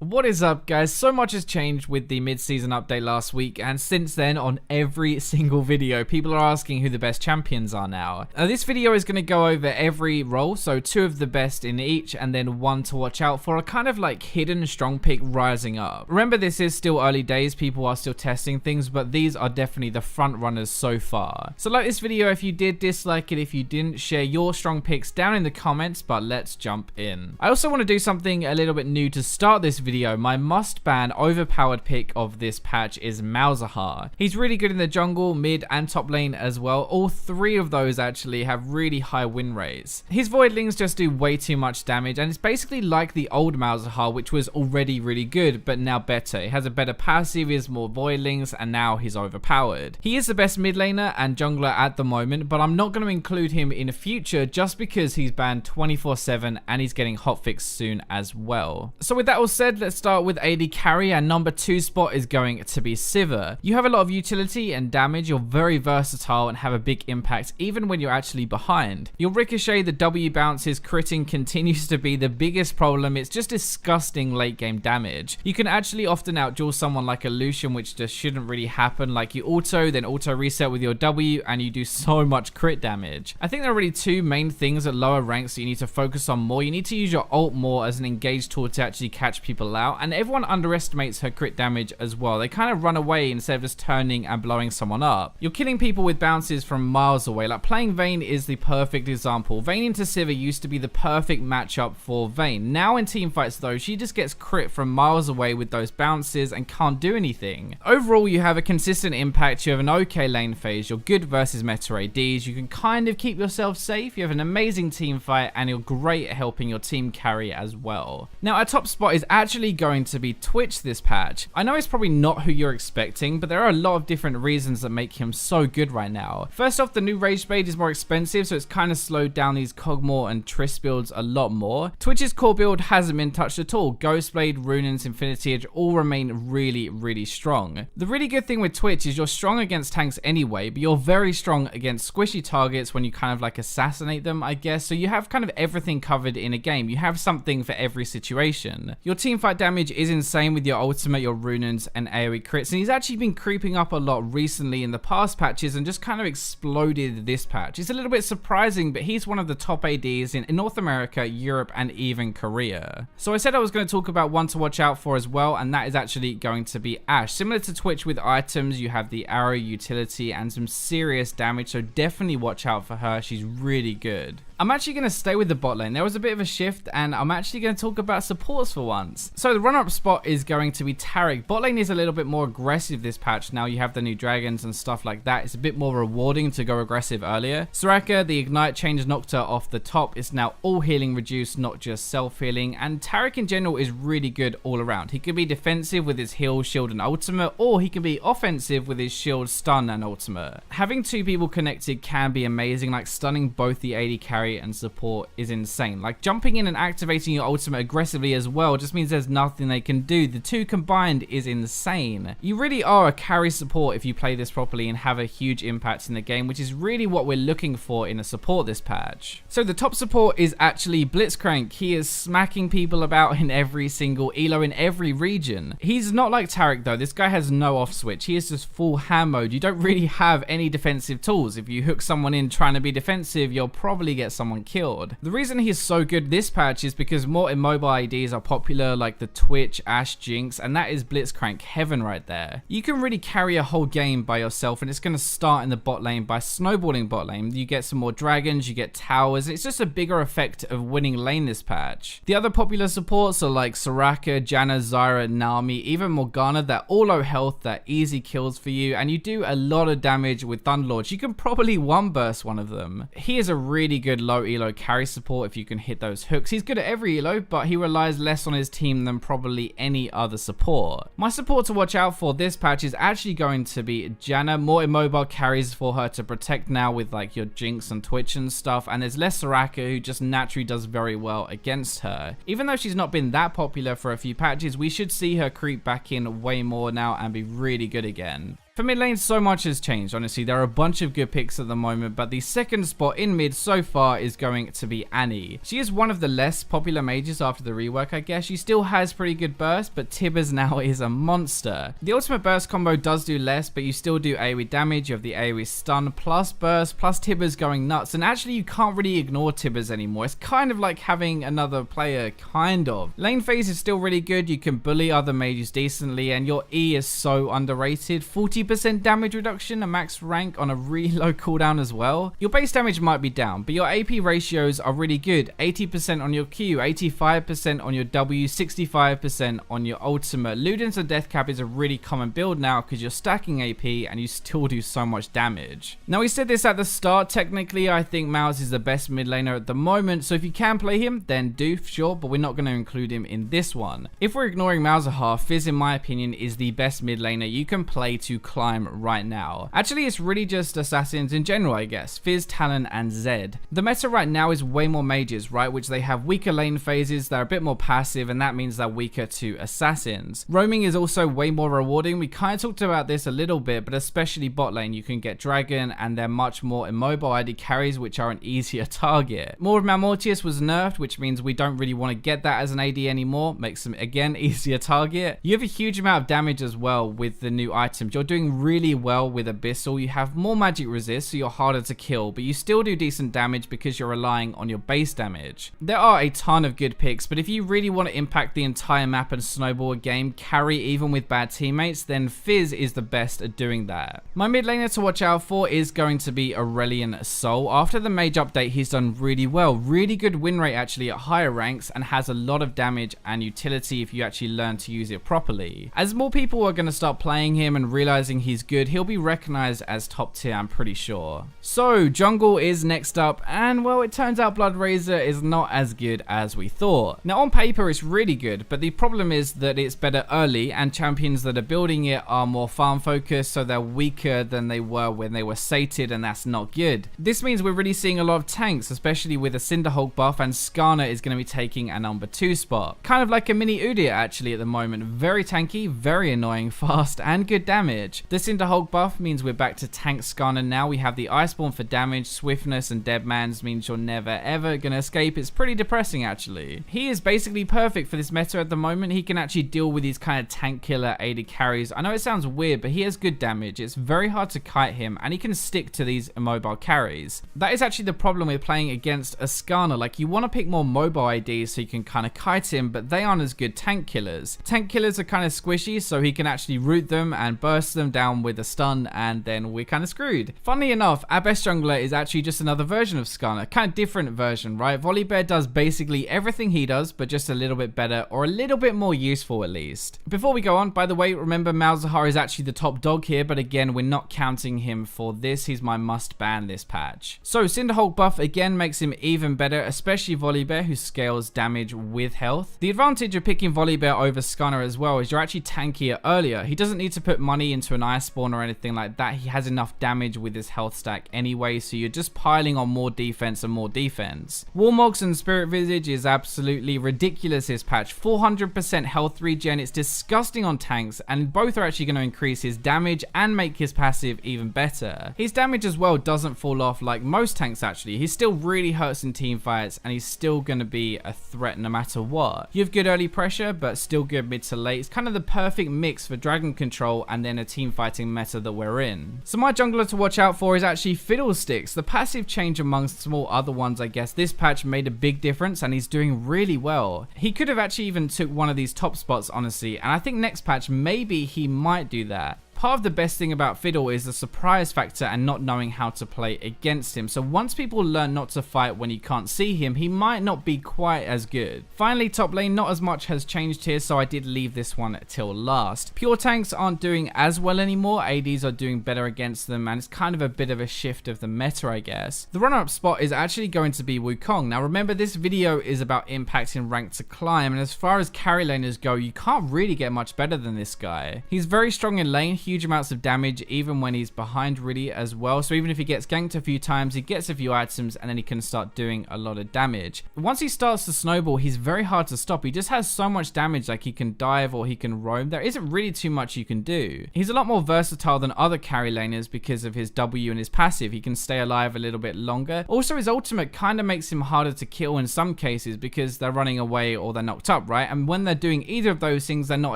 What is up, guys? So much has changed with the mid-season update last week, and since then on every single video people are asking who the best champions are now. This video is going to go over every role, so 2 of the best in each and then 1 to watch out for, a kind of like hidden strong pick rising up. Remember, this is still early days, people are still testing things, but these are definitely the front runners so far. So like this video if you did, dislike it if you didn't, share your strong picks down in the comments, but let's jump in. I also want to do something a little bit new to start this video. My must ban overpowered pick of this patch is Malzahar. He's really good in the jungle, mid and top lane as well. All 3 of those actually have really high win rates. His voidlings just do way too much damage, and it's basically like the old Malzahar, which was already really good but now better. It has a better passive, he has more voidlings, and now he's overpowered. He is the best mid laner and jungler at the moment, but I'm not going to include him in the future just because he's banned 24/7 and he's getting hotfixed soon as well. So with that all said, let's start with AD carry, and number 2 spot is going to be Sivir. You have a lot of utility and damage, you're very versatile and have a big impact even when you're actually behind. Your ricochet, the W bounces, critting continues to be the biggest problem. It's just disgusting late game damage. You can actually often outduel someone like a Lucian, which just shouldn't really happen. Like you auto, then auto reset with your W and you do so much crit damage. I think there are really 2 main things at lower ranks that you need to focus on more. You need to use your ult more as an engaged tool to actually catch people out, and everyone underestimates her crit damage as well. They kind of run away instead of just turning and blowing someone up. You're killing people with bounces from miles away. Like playing Vayne is the perfect example. Vayne into Sivir used to be the perfect matchup for Vayne. Now in teamfights though, she just gets crit from miles away with those bounces and can't do anything. Overall, you have a consistent impact, you have an okay lane phase, you're good versus meta ADs, you can kind of keep yourself safe, you have an amazing team fight, and you're great at helping your team carry as well. Now our top spot is actually going to be Twitch this patch. I know it's probably not who you're expecting, but there are a lot of different reasons that make him so good right now. First off, the new Rage Blade is more expensive, so it's kind of slowed down these Cogmore and Triss builds a lot more. Twitch's core build hasn't been touched at all. Ghost Blade, Runins, Infinity Edge all remain really strong. The really good thing with Twitch is you're strong against tanks anyway, but you're very strong against squishy targets when you kind of like assassinate them, I guess. So you have kind of everything covered in a game. You have something for every situation. Your teamfight damage is insane with your ultimate, your Runins, and AoE crits, and he's actually been creeping up a lot recently in the past patches and just kind of exploded this patch. It's a little bit surprising, but he's one of the top ADs in North America, Europe, and even Korea. So I said I was going to talk about 1 to watch out for as well, and that is actually going to be Ashe. Similar to Twitch with items, you have the arrow utility and some serious damage, so definitely watch out for her. She's really good. I'm actually going to stay with the bot lane. There was a bit of a shift, and I'm actually going to talk about supports for once. So the runner-up spot is going to be Taric. Bot lane is a little bit more aggressive this patch. Now you have the new dragons and stuff like that. It's a bit more rewarding to go aggressive earlier. Soraka, the ignite change knocked her off the top. It's now all healing reduced, not just self-healing. And Taric in general is really good all around. He can be defensive with his heal, shield, and ultimate, or he can be offensive with his shield, stun, and ultimate. Having 2 people connected can be amazing. Like stunning both the AD carry and support is insane. Like jumping in and activating your ultimate aggressively as well just means there's nothing they can do. The 2 combined is insane. You really are a carry support if you play this properly and have a huge impact in the game, which is really what we're looking for in a support this patch. So the top support is actually Blitzcrank. He is smacking people about in every single elo in every region. He's not like Taric though. This guy has no off switch. He is just full ham mode. You don't really have any defensive tools. If you hook someone in trying to be defensive, you'll probably get someone killed. The reason he's so good this patch is because more immobile IDs are popular, like the Twitch, Ashe, Jinx, and that is Blitzcrank heaven right there. You can really carry a whole game by yourself, and it's going to start in the bot lane by snowballing bot lane. You get some more dragons, you get towers. It's just a bigger effect of winning lane this patch. The other popular supports are like Soraka, Janna, Zyra, Nami, even Morgana. They're all low health, they're easy kills for you, and you do a lot of damage with Thunderlords. You can probably one burst one of them. He is a really good low elo carry support if you can hit those hooks. He's good at every elo, but he relies less on his team than probably any other support. My support to watch out for this patch is actually going to be Janna. More immobile carries for her to protect now with like your Jinx and Twitch and stuff, and there's less Soraka, who just naturally does very well against her. Even though she's not been that popular for a few patches, we should see her creep back in way more now and be really good again. For mid lane, so much has changed, honestly. There are a bunch of good picks at the moment, but the second spot in mid so far is going to be Annie. She is one of the less popular mages after the rework, I guess. She still has pretty good burst, but Tibbers now is a monster. The ultimate burst combo does do less, but you still do AoE damage. You have the AoE stun, plus burst, plus Tibbers going nuts, and actually you can't really ignore Tibbers anymore. It's kind of like having another player, kind of. Lane phase is still really good. You can bully other mages decently, and your E is so underrated. 40% damage reduction, a max rank on a really low cooldown as well. Your base damage might be down, but your AP ratios are really good. 80% on your Q, 85% on your W, 65% on your ultimate. Ludens and Death Cap is a really common build now because you're stacking AP and you still do so much damage. Now, we said this at the start. Technically, I think Mouse is the best mid laner at the moment, so if you can play him, then do, sure, but we're not going to include him in this one. If we're ignoring Malzahar, Fizz, in my opinion, is the best mid laner you can play to climb right now. Actually, it's really just assassins in general, I guess. Fizz, Talon, and Zed. The meta right now is way more mages, right? Which they have weaker lane phases, they're a bit more passive, and that means they're weaker to assassins. Roaming is also way more rewarding. We kind of talked about this a little bit, but especially bot lane, you can get Dragon, and they're much more immobile ID carries, which are an easier target. More of Malmortius was nerfed, which means we don't really want to get that as an AD anymore. Makes them, again, easier target. You have a huge amount of damage as well with the new items. You're doing really well with Abyssal. You have more magic resist, so you're harder to kill, but you still do decent damage because you're relying on your base damage. There are a ton of good picks, but if you really want to impact the entire map and snowball a game, carry even with bad teammates, then Fizz is the best at doing that. My mid laner to watch out for is going to be Aurelion Sol. After the mage update, he's done really well. Really good win rate actually at higher ranks, and has a lot of damage and utility if you actually learn to use it properly. As more people are going to start playing him and realizing he's good, he'll be recognized as top tier, I'm pretty sure. So jungle is next up, and well, it turns out Blood Razor is not as good as we thought. Now, on paper it's really good, but the problem is that it's better early, and champions that are building it are more farm focused, so they're weaker than they were when they were sated, and that's not good. This means we're really seeing a lot of tanks, especially with a Cinderhulk buff, and Skarner is going to be taking a number 2 spot. Kind of like a mini Udyr actually at the moment. Very tanky, very annoying, fast, and good damage. The Cinderhulk buff means we're back to tank Skarner now. We have the Iceborne for damage, swiftness, and Deadman's means you're never ever gonna escape. It's pretty depressing actually. He is basically perfect for this meta at the moment. He can actually deal with these kind of tank killer AD carries. I know it sounds weird, but he has good damage. It's very hard to kite him, and he can stick to these immobile carries. That is actually the problem with playing against a Skarner. Like, you want to pick more mobile ADs so you can kind of kite him, but they aren't as good tank killers. Tank killers are kind of squishy, so he can actually root them and burst them down with a stun, and then we're kind of screwed. Funnily enough, our best jungler is actually just another version of Skarner. Kind of different version, right? Volibear does basically everything he does, but just a little bit better, or a little bit more useful at least. Before we go on, by the way, remember Malzahar is actually the top dog here, but again, we're not counting him for this. He's my must ban this patch. So Cinderhulk buff again makes him even better, especially Volibear, who scales damage with health. The advantage of picking Volibear over Skarner as well is you're actually tankier earlier. He doesn't need to put money into an Iceborne or anything like that. He has enough damage with his health stack anyway, so you're just piling on more defense and more defense. Warmogs and Spirit Visage is absolutely ridiculous this patch. 400% health regen. It's disgusting on tanks, and both are actually going to increase his damage and make his passive even better. His damage as well doesn't fall off like most tanks actually. He still really hurts in team fights, and he's still going to be a threat no matter what. You have good early pressure, but still good mid to late. It's kind of the perfect mix for dragon control and then a team fighting meta that we're in. So my jungler to watch out for is actually Fiddlesticks. The passive change amongst small other ones, I guess, this patch made a big difference, and he's doing really well. He could have actually even took one of these top spots, honestly, and I think next patch maybe he might do that. Part of the best thing about Fiddle is the surprise factor and not knowing how to play against him. So once people learn not to fight when you can't see him, he might not be quite as good. Finally, top lane, not as much has changed here, so I did leave this one till last. Pure tanks aren't doing as well anymore. ADs are doing better against them, and it's kind of a bit of a shift of the meta, I guess. The runner-up spot is actually going to be Wukong. Now remember, this video is about impacting rank to climb, and as far as carry laners go, you can't really get much better than this guy. He's very strong in lane, huge amounts of damage even when he's behind really as well. So even if he gets ganked a few times, he gets a few items and then he can start doing a lot of damage. Once he starts to snowball, he's very hard to stop. He just has so much damage, like he can dive or he can roam. There isn't really too much you can do. He's a lot more versatile than other carry laners because of his W and his passive. He can stay alive a little bit longer. Also, his ultimate kind of makes him harder to kill in some cases because they're running away or they're knocked up, right? And when they're doing either of those things, they're not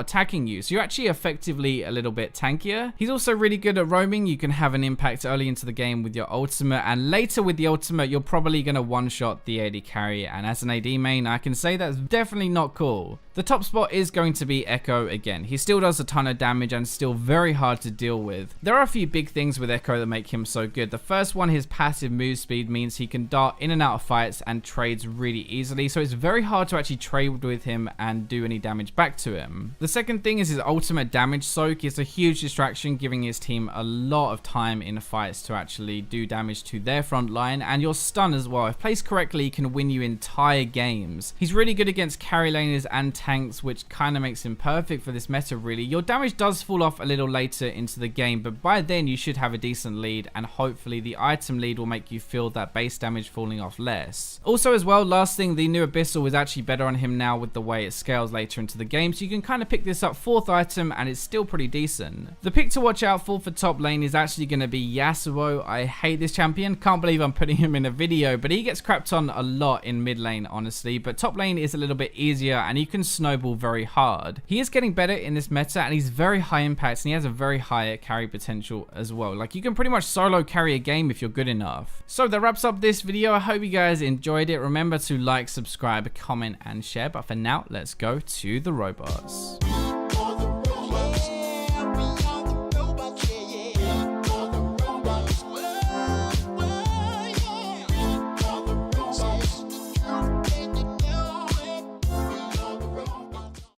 attacking you. So you're actually effectively a little bit tankier. He's also really good at roaming. You can have an impact early into the game with your ultimate, and later with the ultimate, you're probably going to one-shot the AD carry. And as an AD main, I can say that's definitely not cool. The top spot is going to be Echo again. He still does a ton of damage and still very hard to deal with. There are a few big things with Echo that make him so good. The first one, his passive move speed means he can dart in and out of fights and trades really easily, so it's very hard to actually trade with him and do any damage back to him. The second thing is his ultimate damage soak is a huge distraction, giving his team a lot of time in fights to actually do damage to their front line, and your stun as well. If placed correctly, he can win you entire games. He's really good against carry laners and tanks, which kind of makes him perfect for this meta really. Your damage does fall off a little later into the game, but by then you should have a decent lead, and hopefully the item lead will make you feel that base damage falling off less. Also as well, last thing, the new Abyssal is actually better on him now with the way it scales later into the game, so you can kind of pick this up 4th item and it's still pretty decent. The pick to watch out for top lane is actually going to be Yasuo. I hate this champion, can't believe I'm putting him in a video, but he gets crapped on a lot in mid lane honestly, but top lane is a little bit easier and you can snowball very hard. He is getting better in this meta and he's very high impact and he has a very high carry potential as well. Like you can pretty much solo carry a game if you're good enough. So that wraps up this video. I hope you guys enjoyed it. Remember to like, subscribe, comment and share, but for now let's go to the robots.